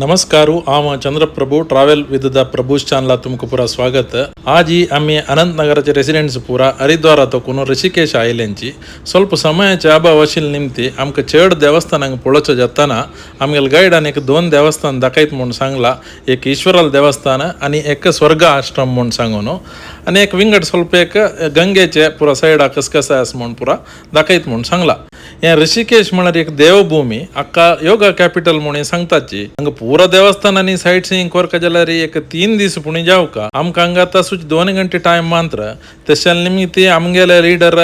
नमस्कारू आम चंद्रप्रभू travel with the प्रभूज चॅनलला तुमको पुरा स्वागत। आज ही आम्ही अनंतनगरचे रेसिडेंट्स पुरा हरिद्वार तकून ऋषिकेश आयल्यांची ಸ್ವಲ್ಪ ಸಮಯचे अभाव आशिल्ले निमती आमकां चड देवस्थानांक पळोवचें जाताना आमगेले गायडान एक 2 देवस्थान दाखयत म्हूण सांगला। एक ईश्वराल देवस्थान आनी एक स्वर्ग आश्रम म्हूण सांगून आनी एक विंगड ಸ್ವಲ್ಪ एक गंगेचे पुरा सायडा कसकसा आसा म्हूण पुरा दाखयत म्हूण सांगला। हे ऋषिकेश म्हळ्यार एक देवभूमी अक्का योगा कॅपिटल म्हूण सांगताची। हांगा पुरा देवस्थान आनी सायट सीइंग करता जाल्यार एक 3 दीस पुणी जावका। आमकां हांगा आतां सुच 2 घंटे टायम मात्र तशा निमित्ती आमगेले लीडर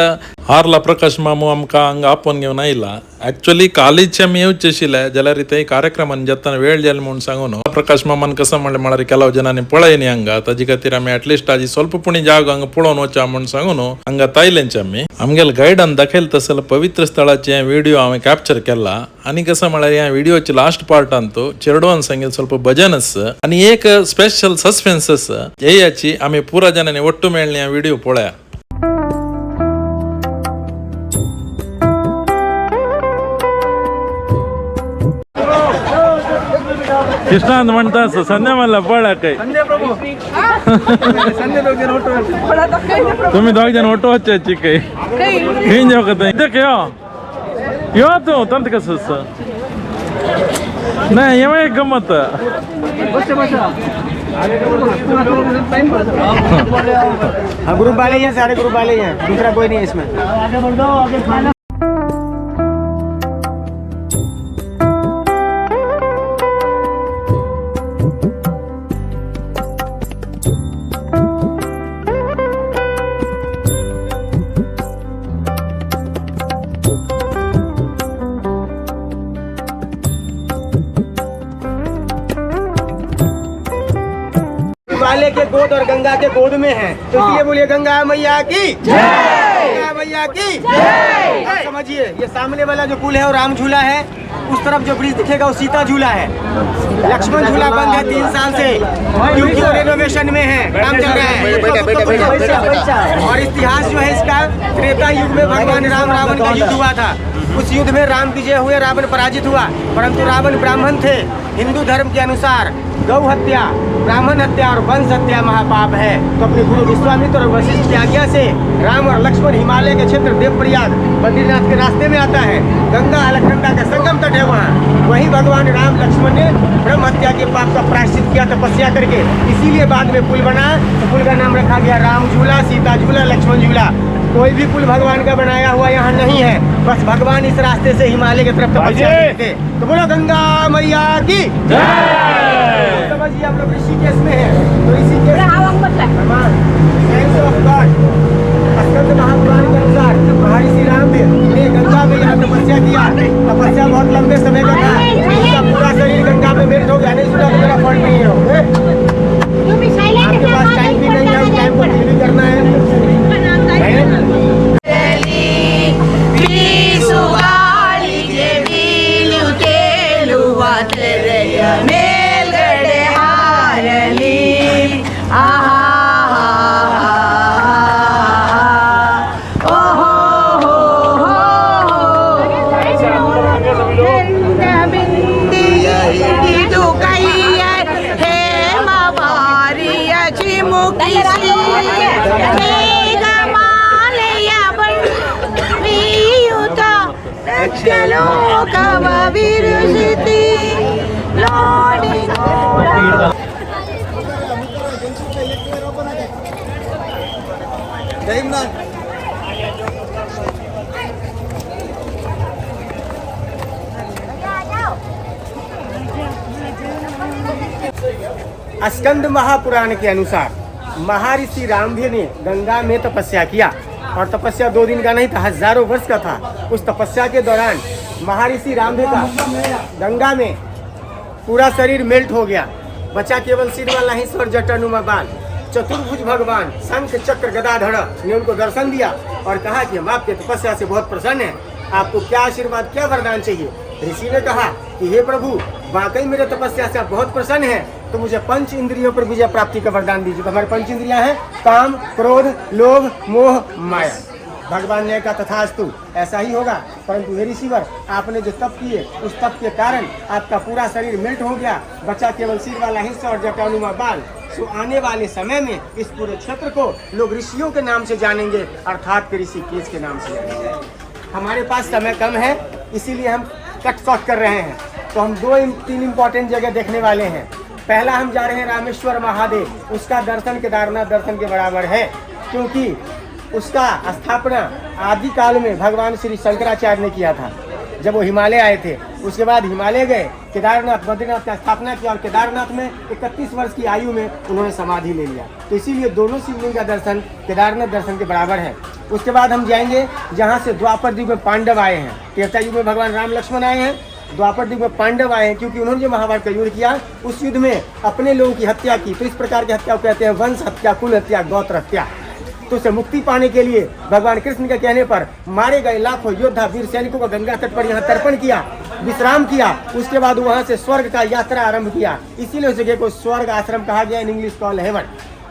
हारला प्रकाश मामू आमकां हांगा आपोवन घेवन आयला। ॲक्च्युअली कालीचे आमी येवचे आशिल्ले जाल्यार ते कार्यक्रमान जेतना वेळ जालो म्हूण सांगून प्रकाश मामान कसं म्हणलें म्हळ्यार केलो जनांनी पळय न्ही हांगा ताजे खातीर आमी ॲटलिस्ट आजी ಸ್ವಲ್ಪ पुणी जाग हांगा पळोवन वचा म्हूण सांगून हांगा तायलेंचे आमी आमगेले गायडान दाखयले तसले पवित्र स्थळाचे व्हिडिओ हांवें कॅप्चर केला। आनी कसं म्हळ्यार ह्या व्हिडिओच्या लास्ट पार्टान तो चेडवान सांगितलं ಸ್ವಲ್ಪ भजन आसा आनी एक स्पेशल सस्पेन्स आसा। हे याची आमी पुरा जनांनी ಒಟ್ಟು मेळ्ळी ह्या व्हिडिओ पळया। कृष्णांत म्हणता संध्या मला पळा काही तुम्ही 2 जण ऑटो వచ్చి काही ఏం జరుగుతుంది ఇదకేయో योतो तंत कसं नाही येवा एक गमत ग्रुप वाले हैं, सारे ग्रुप वाले हैं, दूसरा कोई नहीं है इसमें। वाले के गोद और गंगा के गोद में है, तो इसलिए बोलिए गंगा मैया की जय, गंगा मैया की जय। समझिए ये सामने वाला जो पुल है वो राम झूला है, उस तरफ जो ब्रिज दिखेगा वो सीता झूला है। लक्ष्मण झूला बंद है 3 साल से क्योंकि वो रेनोवेशन में है, काम चल रहा है। और इतिहास जो है इसका त्रेता युग में भगवान राम रावण का युद्ध हुआ था। उस युद्ध में राम विजय हुए, रावण पराजित हुआ, परंतु रावण ब्राह्मण थे। हिंदू धर्म के अनुसार गौ हत्या, ब्राह्मण हत्या और वंश हत्या महापाप है। तो अपने गुरु विश्वामित्र और वशिष्ठ की आज्ञा से राम और लक्ष्मण हिमालय के क्षेत्र देवप्रयाग बद्रीनाथ के रास्ते में आता है। गंगा अलकनंदा का संगम तट है वहाँ। वहीं भगवान राम लक्ष्मण ने ब्रह्म हत्या के पाप का प्रायश्चित किया तपस्या करके, इसीलिए बाद में पुल बना। तो पुल का नाम रखा गया राम झूला, सीता झूला, लक्ष्मण झूला। कोई भी पुल भगवान का बनाया हुआ यहाँ नहीं है, बस भगवान इस रास्ते से हिमालय की तरफ तपस्या करते थे। तो बोलो गंगा मैया की जय। समझिए हम लोग ऋषिकेश में है, तो ऋषिकेश स्कंद महापुराण के अनुसार महर्षि राम ने गंगा में यहाँ तपस्या किया। तपस्या बहुत लंबे समय का था, उसका पूरा शरीर गंगा में मेल्ट हो गया। नहीं सुना तो मेरा फॉल्ट नहीं है, आपके पास टाइम भी नहीं है, उस टाइम को डिलीवरी करना है। ಮೇಲ್ಗಡೆ ಹಾರಲಿ ಇದು ಕೈಯ ಹೇಮವಾರಿಯ ಚಿಮುಕಿಸಿ ಮೇಘಮಾಲೆಯ ಬೀಯುತ ಲೋಕವ ವಿರುಜಿತಿ ಲೋಡಿ स्कंद महापुराण के अनुसार महर्षि रामदेव ने गंगा में तपस्या किया, और तपस्या 2 दिन का नहीं था, हजारों वर्ष का था। उस तपस्या के दौरान महर्षि रामदेव का गंगा में पूरा शरीर मेल्ट हो गया, बचा केवल सिर वाला ही स्वर जटानुमा बाल। चतुर्भुज भगवान शंख चक्र गदाधर ने उनको दर्शन दिया और कहा कि हम आपके तपस्या से बहुत प्रसन्न हैं, आपको क्या आशीर्वाद, क्या वरदान चाहिए। ऋषि ने कहा कि हे प्रभु, वाकई मेरे तपस्या से आप बहुत प्रसन्न हैं, तो मुझे 5 इंद्रियों पर विजय प्राप्ति का वरदान दीजिए। तो हमारे 5 इंद्रियां हैं काम, क्रोध, लोभ, मोह, माया। भगवान ने कहा तथास्तु, ऐसा ही होगा। परंतु हे ऋषिवर, आपने जो तप किए उस तप के कारण आपका पूरा शरीर मेल्ट हो गया, बचा केवल सिर वाला हिस्सा और जटानुमा बाल। सो आने वाले समय में इस पूरे क्षेत्र को लोग ऋषियों के नाम से जानेंगे, अर्थात ऋषिकेश के नाम से जानेंगे। हमारे पास समय कम है, इसीलिए हम कट शॉर्ट कर रहे हैं। तो हम 2-3 इम्पोर्टेंट जगह देखने वाले हैं। पहला हम जा रहे हैं रामेश्वर महादेव, उसका दर्शन केदारनाथ दर्शन के बराबर है, क्योंकि उसका स्थापना आदि काल में भगवान श्री शंकराचार्य ने किया था, जब वो हिमालय आए थे। उसके बाद हिमालय गए, केदारनाथ बद्रीनाथ का स्थापना किया, और केदारनाथ में 31 वर्ष की आयु में उन्होंने समाधि ले लिया। तो इसीलिए दोनों शिवलिंग का दर्शन केदारनाथ दर्शन के बराबर है। उसके बाद हम जाएंगे जहाँ से द्वापर युग में पांडव आए हैं। त्रेता युग में भगवान राम लक्ष्मण आए हैं, द्वापर युग में पांडव आए हैं, क्योंकि उन्होंने जो महाभारत का युद्ध किया उस युद्ध में अपने लोगों की हत्या की। तो इस प्रकार की हत्या को कहते हैं वंश हत्या, कुल हत्या, गोत्र हत्या। तो उसे मुक्ति पाने के लिए भगवान कृष्ण के कहने पर मारे गए लाखों योद्धा वीर सैनिकों को गंगा तट पर यहाँ तर्पण किया, विश्राम किया। उसके बाद वहाँ से स्वर्ग का यात्रा आरंभ किया, इसीलिए उस जगह को स्वर्ग आश्रम कहा गया, इन इंग्लिश कॉल हेवन।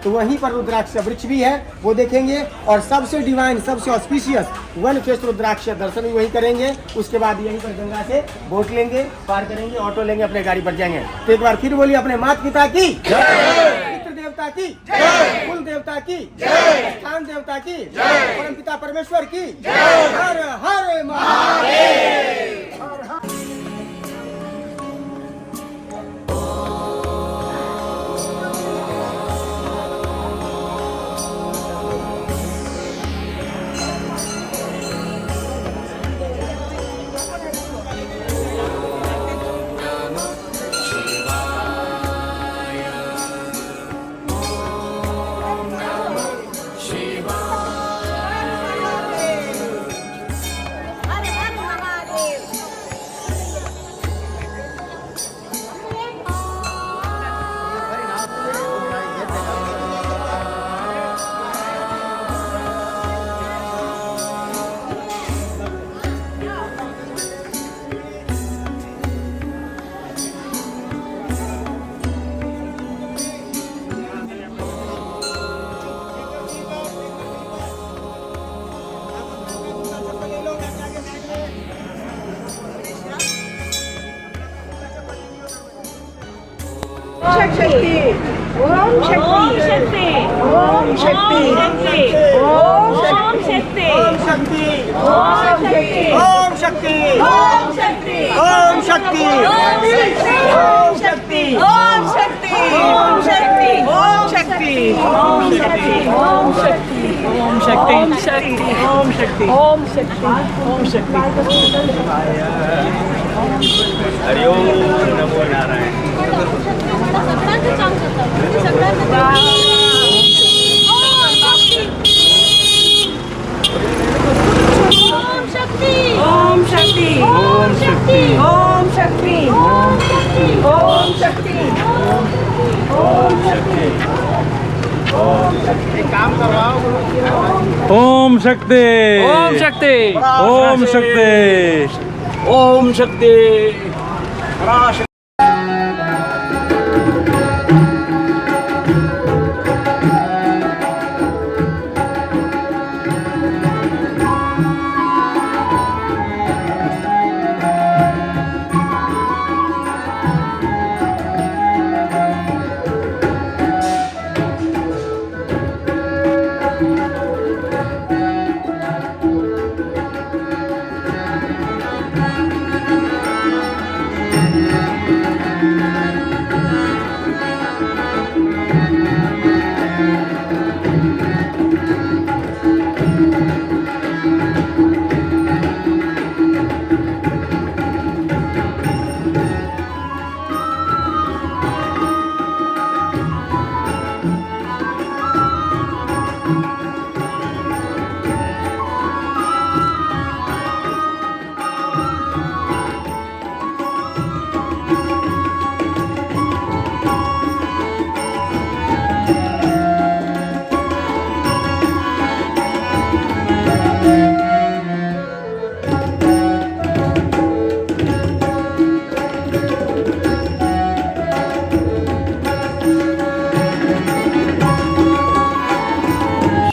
तो वहीं पर रुद्राक्ष वृक्ष भी है, वो देखेंगे। और सबसे डिवाइन, सबसे ऑस्पिशियस वन फेस रुद्राक्ष दर्शन भी वहीं करेंगे। उसके बाद यहीं पर गंगा से बोट लेंगे, पार करेंगे, ऑटो लेंगे, अपने गाड़ी पर जाएंगे। तो एक बार फिर बोलिए, अपने माता पिता की, पितृ देवता की, कुल देवता की, स्थान देवता की, परम पिता परमेश्वर की, हर हर महादेव, हर हर। शक्ति, ओम शक्ति, ओम शक्ति, ओम शक्ति, ओम शक्ति, ओम शक्ति, ओम शक्ति, ओम शक्ति, ओम शक्ति, ओम शक्ति, ओम शक्ति, ओम शक्ति, ओम शक्ति, ओम शक्ति, ओम शक्ति, ओम शक्ति, ओम शक्ति, ओम शक्ति, ओम शक्ति, ओम शक्ति। हरि ओम नमो नारायण। ओम शक्ति, ओम शक्ति, ओम शक्ति, ओम शक्ति, ओम शक्ति, ओम शक्ति, ओम शक्ति, ओम शक्ति। काम करवाओ। ओम शक्ति, ओम शक्ति, ओम शक्ति, ओम शक्ति।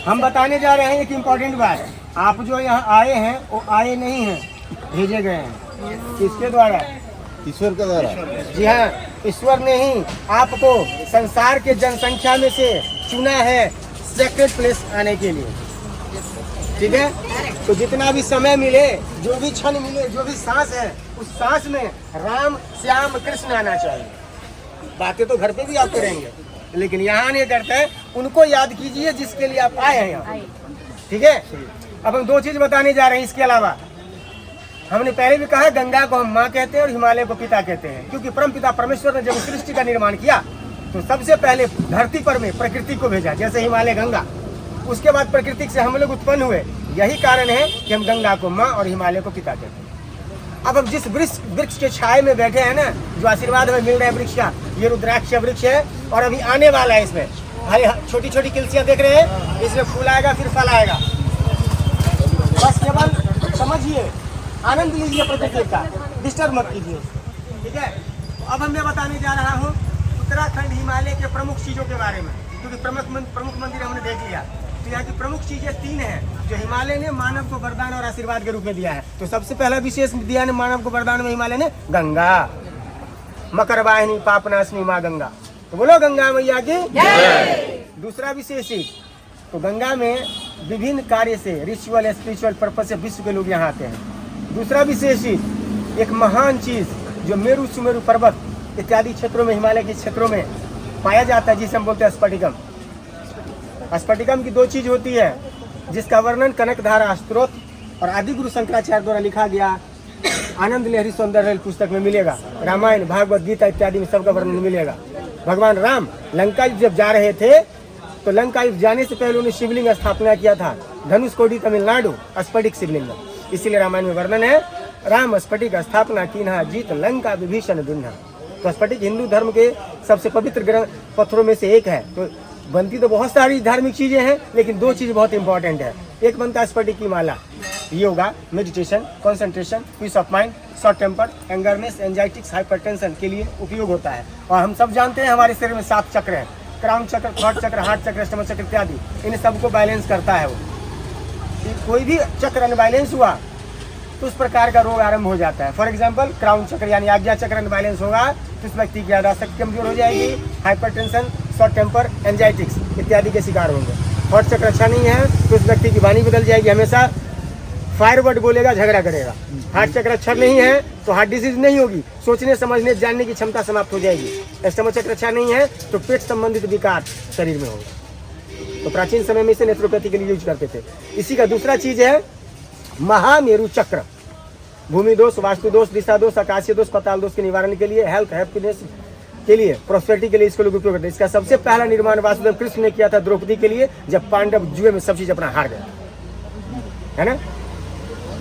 हम बताने जा रहे हैं एक इम्पोर्टेंट बात। आप जो यहाँ आए हैं वो आए नहीं हैं, भेजे गए हैं। किसके द्वारा? ईश्वर के द्वारा। जी हाँ, ईश्वर ने ही आपको संसार के जनसंख्या में से चुना है सेक्रेट प्लेस आने के लिए। ठीक है, तो जितना भी समय मिले, जो भी क्षण मिले, जो भी सांस है, उस सांस में राम श्याम कृष्ण आना चाहिए। बातें तो घर पे भी आप करेंगे, लेकिन यहाँ नहीं करते, उनको याद कीजिए जिसके लिए आप आए हैं यहाँ। ठीक है, अब हम दो चीज बताने जा रहे हैं। इसके अलावा हमने पहले भी कहा, गंगा को हम माँ कहते हैं और हिमालय को पिता कहते हैं, क्योंकि परम पिता परमेश्वर ने जब सृष्टि का निर्माण किया तो सबसे पहले धरती पर में प्रकृति को भेजा, जैसे हिमालय गंगा। उसके बाद प्रकृति से हम लोग उत्पन्न हुए। यही कारण है कि हम गंगा को माँ और हिमालय को पिता कहते हैं। अब हम जिस वृक्ष के छाए में बैठे हैं ना, जो आशीर्वाद हमें मिल रहा है वृक्ष का, ये रुद्राक्ष वृक्ष है और अभी आने वाला है। इसमें हरे छोटी छोटी किलसियां देख रहे हैं, इसमें फूल आएगा, फिर फल आएगा। बस केवल समझिए, आनंद लीजिए प्रकृति का, डिस्टर्ब मत कीजिए। ठीक है, अब मैं बताने जा रहा हूँ उत्तराखंड हिमालय के प्रमुख चीजों के बारे में, क्योंकि प्रमुख मंदिर हमने देख लिया। तो यहाँ की प्रमुख चीजें 3 हैं जो हिमालय ने मानव को वरदान और आशीर्वाद के रूप में दिया है। तो सबसे पहला विशेष दिया ने मानव को वरदान में हिमालय ने गंगा, मकर वाहिनी पापनाशनी माँ गंगा। तो बोलो गंगा मैया की जय। दूसरा विशेष चीज, तो गंगा में विभिन्न कार्य से, रिचुअल स्पिरिचुअल पर्पज से विश्व के लोग यहाँ आते हैं। दूसरा विशेष चीज, एक महान चीज जो मेरु सुमेरु पर्वत इत्यादि क्षेत्रों में, हिमालय के क्षेत्रों में पाया जाता है, जिसे हम बोलते हैं स्फटिकम। स्फटिकम की 2 चीज होती है, जिसका वर्णन कनकधारा स्त्रोत और आदि गुरु शंकराचार्य द्वारा लिखा गया आनंद लहरी सौंदर्य पुस्तक में मिलेगा। रामायण, भागवत गीता इत्यादि में सबका वर्णन मिलेगा। भगवान राम लंका जब जा रहे थे, तो लंका जाने से पहले उन्होंने शिवलिंग स्थापना किया था, धनुषकोडी तमिलनाडु, स्फटिक शिवलिंग। इसीलिए रामायण में वर्णन है, राम स्फटिक स्थापना कीन्हा, जीत लंका विभीषण दुन्हा। तो स्फटिक हिंदू धर्म के सबसे पवित्र ग्रंथ पत्थरों में से एक है। तो बनती तो बहुत सारी धार्मिक चीजें हैं, लेकिन 2 चीज बहुत इंपॉर्टेंट है। एक बनता है स्फटिक की माला, yoga, meditation, concentration, peace of mind, short temper, angerness, anxieties, hypertension के लिए उपयोग होता है। और हम सब जानते हैं हमारे शरीर में 7 चक्र हैं, क्राउन चक्र, थॉट चक्र, हार्ट चक्र, स्टमक चक्र इत्यादि। इन सबको बैलेंस करता है वो। कोई भी चक्र अनबैलेंस हुआ तो उस प्रकार का रोग आरंभ हो जाता है। फॉर एग्जाम्पल, क्राउन चक्र यानी आज्ञा चक्र अनबैलेंस होगा तो उस व्यक्ति की याददाश्त कमजोर हो जाएगी, हाइपरटेंशन, शॉर्ट टेम्पर, एंजाइटिक्स इत्यादि के शिकार होंगे। हॉट चक्र अच्छा नहीं है तो उस व्यक्ति की वाणी बदल जाएगी, हमेशा फायर वर्ड बोलेगा, झगड़ा करेगा। हार्ट चक्र अच्छा नहीं है तो हार्ट डिजीज नहीं होगी, सोचने समझने जानने की क्षमता समाप्त हो जाएगी। स्टमक चक्र अच्छा नहीं है तो पेट संबंधित विकार शरीर में होगा। तो प्राचीन समय में इसे नेत्रोपैथी के लिए यूज करते थे। इसी का दूसरा चीज है महामेरु चक्र। भूमि दोष, वास्तु दोष, दिशा दोष, आकाशीय दोष, पताल दोष के निवारण के लिए, हेल्थ, हैप्पीनेस के लिए, प्रोस्पेरिटी के लिए इसको लोग उपयोग करते हैं। इसका सबसे पहला निर्माण वासुदेव कृष्ण ने किया था द्रौपदी के लिए, जब पांडव जुए में सब चीज अपना हार गया, है ना।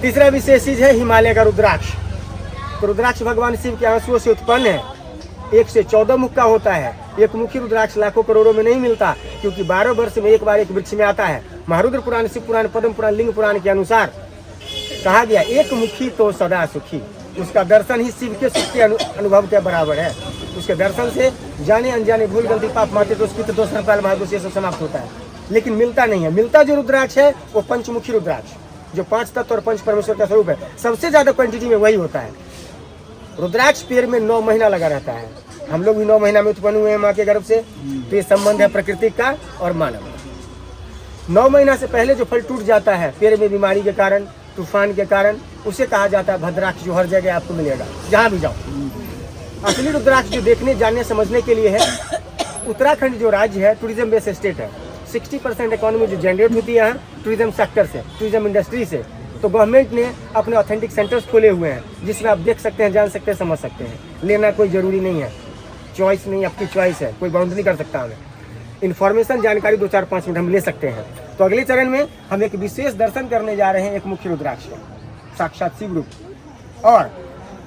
तीसरा विशेष चीज है हिमालय का रुद्राक्ष। तो रुद्राक्ष भगवान शिव के आंसुओं से उत्पन्न है, 1 से 14 मुख का होता है। एक मुखी रुद्राक्ष लाखों करोड़ों में नहीं मिलता, क्योंकि 12 वर्ष में एक बार एक वृक्ष में आता है। महारुद्र पुराण, शिव पुराण, पद्म पुराण, लिंग पुराण के अनुसार कहा गया, एक मुखी तो सदा सुखी। उसका दर्शन ही शिव के सुख के अनुभव के बराबर है। उसके दर्शन से जाने अनजाने भूल गलती पाप माते दोष पितृ दोष नरपाल महादोष ये सब समाप्त होता है। लेकिन मिलता नहीं है। मिलता जो रुद्राक्ष है वो पंचमुखी रुद्राक्ष, जो 5 तत्व और 5 परमेश्वर का स्वरूप है। सबसे ज्यादा क्वांटिटी में वही होता है। रुद्राक्ष पेड़ में 9 महीना लगा रहता है। हम लोग भी 9 महीना में उत्पन्न हुए हैं माँ के गर्भ से। तो ये संबंध है प्रकृति का और मानव। 9 महीना से पहले जो फल टूट जाता है पेड़ में बीमारी के कारण, तूफान के कारण, उसे कहा जाता है भद्राक्ष, जो हर जगह आपको मिलेगा जहाँ भी जाओ। असली रुद्राक्ष जो देखने, जानने, समझने के लिए है। उत्तराखंड जो राज्य है टूरिज्म बेस्ड स्टेट है। 60% इकोनॉमी जो जनरेट होती है टूरिज्म सेक्टर से, टूरिज्म इंडस्ट्री से। तो गवर्नमेंट ने अपने ऑथेंटिक सेंटर्स खोले हुए हैं, जिसमें आप देख सकते हैं, जान सकते हैं, समझ सकते हैं। लेना कोई जरूरी नहीं है, चॉइस नहीं, आपकी चॉइस है, कोई बाउंड नहीं कर सकता हमें। इन्फॉर्मेशन, जानकारी 2, 4, 5 मिनट हम ले सकते हैं। तो अगले चरण में हम एक विशेष दर्शन करने जा रहे हैं, एक मुख्य रुद्राक्ष का, साक्षात शिव रूप। और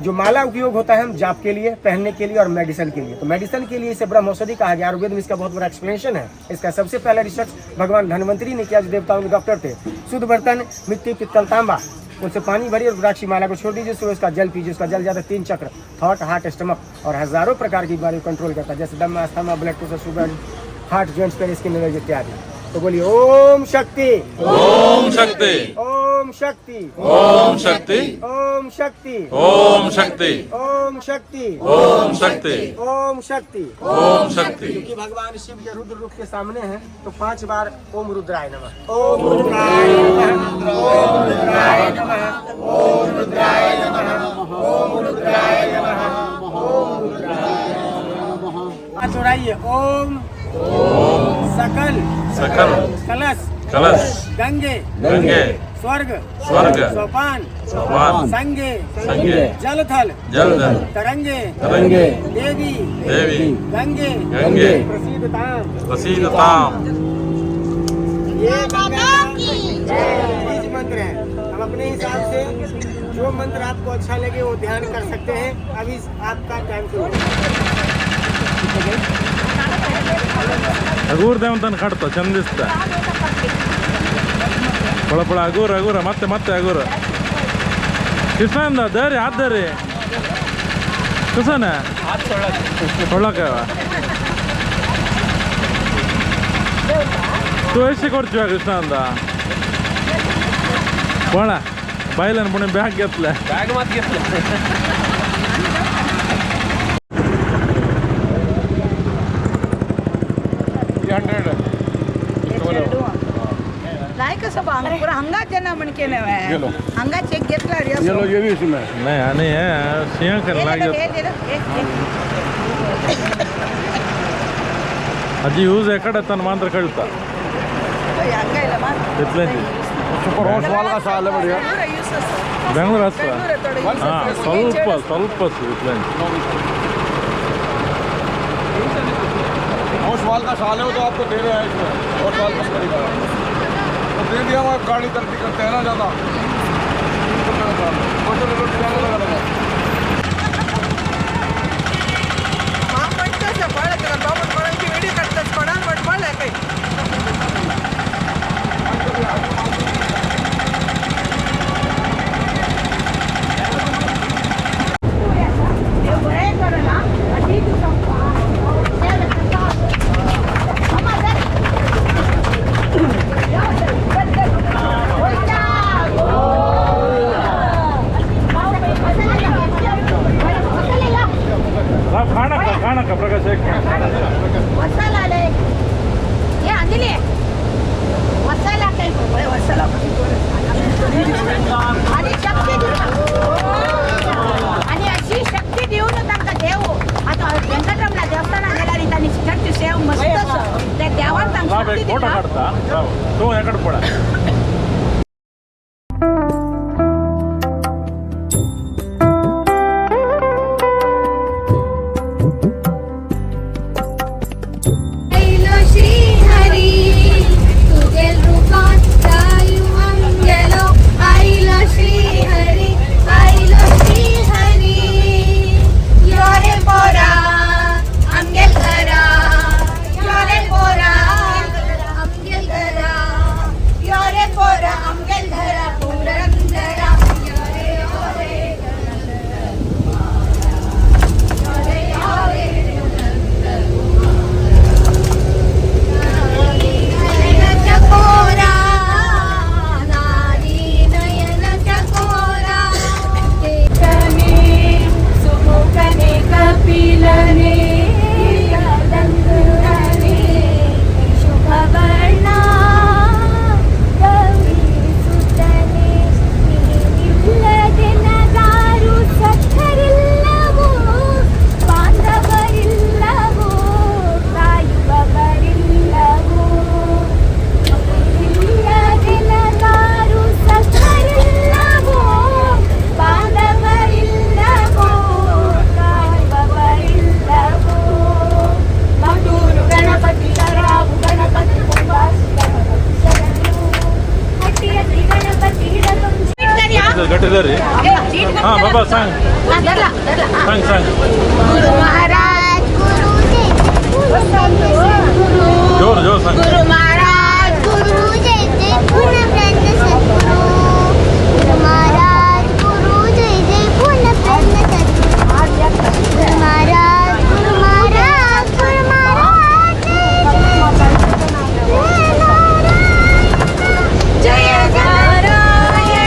जो माला उपयोग होता है हम जाप के लिए, पहनने के लिए और मेडिसिन के लिए। तो मेडिसिन के लिए इसे ब्रह्म औषधि कहा गया। आयुर्वेद में इसका बहुत बड़ा एक्सप्लेनेशन है। इसका सबसे पहला रिसर्च भगवान धन्वंतरी ने किया, जो देवताओं के डॉक्टर थे। शुद्ध बर्तन, मिट्टी, पित्तल, तांबा, उनसे पानी भरी और रुद्राक्षी माला को छोड़ दीजिए, सुबह उसका जल पीजिए। उसका जल जाता है 3 चक्र, थॉट, हार्ट, स्टमक, और हजारों प्रकार की बीमारी को कंट्रोल करता है, जैसे दमा, asthma, blood pressure, sugar, heart, joints, pain, skin allergy इत्यादि। तो बोलिए ओम शक्ति, ओम शक्ति, ओम ओम शक्ति ओम शक्ति ओम शक्ति ओम शक्ति ओम शक्ति ओम शक्ति ओम शक्ति ओम शक्ति। क्योंकि भगवान शिव के रुद्र रूप के सामने है तो 5 बार ओम रुद्राय नमः, ओम रुद्राय नमः, ओम रुद्राय नमः, ओम रुद्राय नमः, ओम रुद्राय नमः, ओम रुद्राय नमः। हाथ जोड़ाइए। ओम सकल सकल कलश कलश गंगे गंगे स्वर्ग स्वर्ग सोपान सोपान संगे संगे जलथल जलधर तरंगे तरंगे देवी देवी गंगे गंगे प्रसीदताम। प्रसीदताम। ये गंगा बीज मंत्र है। हम अपने हिसाब से जो मंत्र आपको अच्छा लगे वो ध्यान कर सकते हैं। अभी आपका टाइम शुरू होगा। ಹಗೂರ್ ದೇವಂತನ ಕಟ್ತ ಚಂದಿಸ್ತ ಪಳ ಪಳ ಹಗೂರ ಹಗೂರ ಮತ್ತೆ ಮತ್ತೆ ಹಗೂರ ಕೃಷ್ಣಂದ ದರಿ ಹಾತ್ ದರಿ ಕೃಷ್ಣ ಹೊಳ್ಳಕ तू ऐसे करतो कृष्णंद पळा बायलान पुणे बॅग घेतल्या बॅग मात घेतलं नाही कसं पुरा हंगात जण म्हणके नव्हे हंगात चेक घेतला रे नाही आणि सिंह करायला ಅಜ್ಜಿ ಯೂಸ್ ಎಕಡೆ ತನ್ನ ಮಾತ್ರ ಕಳ್ತಾ ಬೆಂಗಳೂರು ಹಸ್ತ ಹಾಂ ಸ್ವಲ್ಪ ಸ್ವಲ್ಪ सवाल का साल है वो तो आपको दे रहे हैं इसमें और सवाल कम करेगा तो दे दिया वो गाड़ी तरक्की करते हैं ना ज़्यादा व्हिडिओ काढतात कोणा पण मला काही खाना का प्रकाश एक मसाला आले हे अंजली मसाला काही मसाला आणि शक्ती आणि अशी शक्ती देऊन तांका देव आता व्यंकटरमला देवस्थाना गेला आणि त्यांनी शक्ती सेव मस्त त्या देवान तांका एक फोटो काढता तो याकडे पडा गटदारी हां बाबा सांग सांग सांग गुरु महाराज गुरु जय जोर जोर सांग गुरु महाराज गुरु जय जय पूर्ण प्रज्ञ सद्गुरु गुरु महाराज गुरु जय जय पूर्ण प्रज्ञ सद्गुरु गुरु महाराज गुरु महाराज गुरु महाराज जय जय नारायण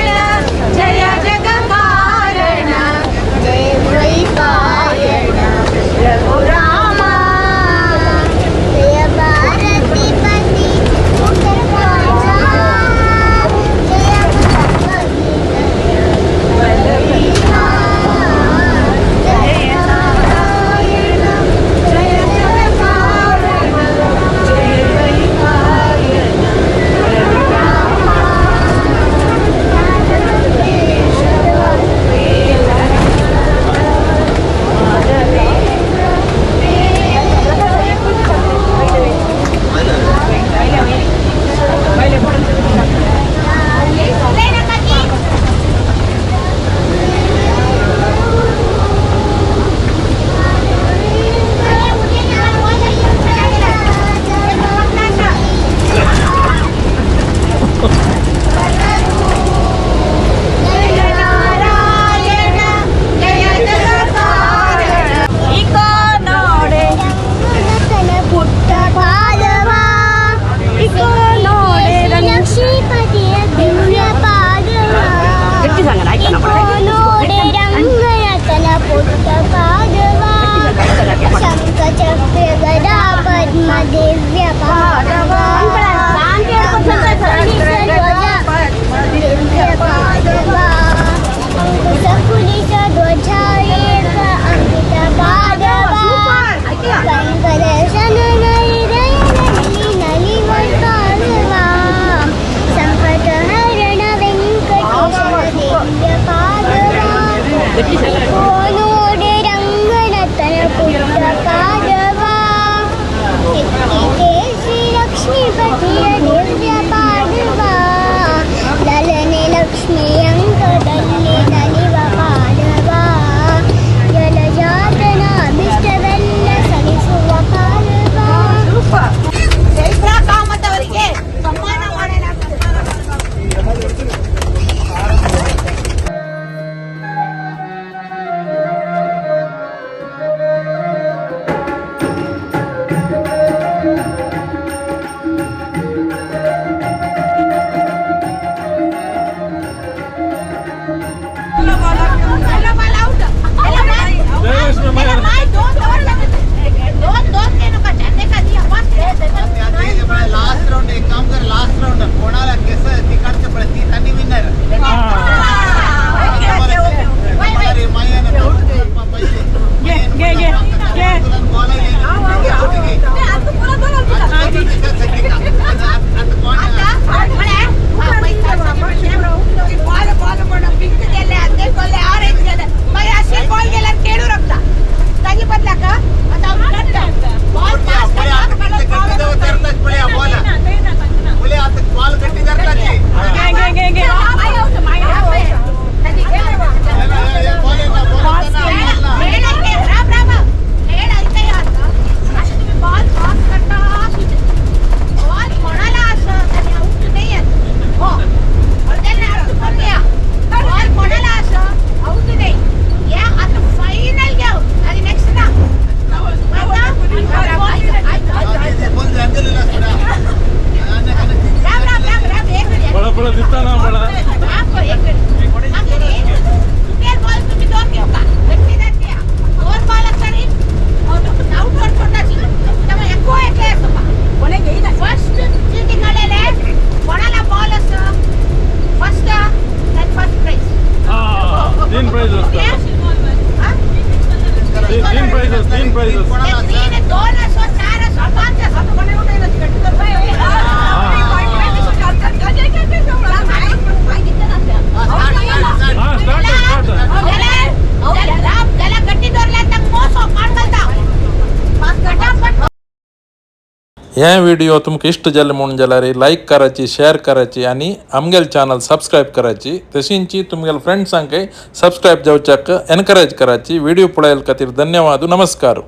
हे व्हिडिओ तुमकां इश्ट जालें म्हणून जाल्यार लायक करायची, शेअर करायची आणि आमगेल चॅनल सबस्क्राईब करायची. तशींची तुमगेल फ्रेंड्सांकय सबस्क्राईब जावच्याक एनकरेज करायची. व्हिडिओ पळयल्या खातीर धन्यवाद. नमस्कार.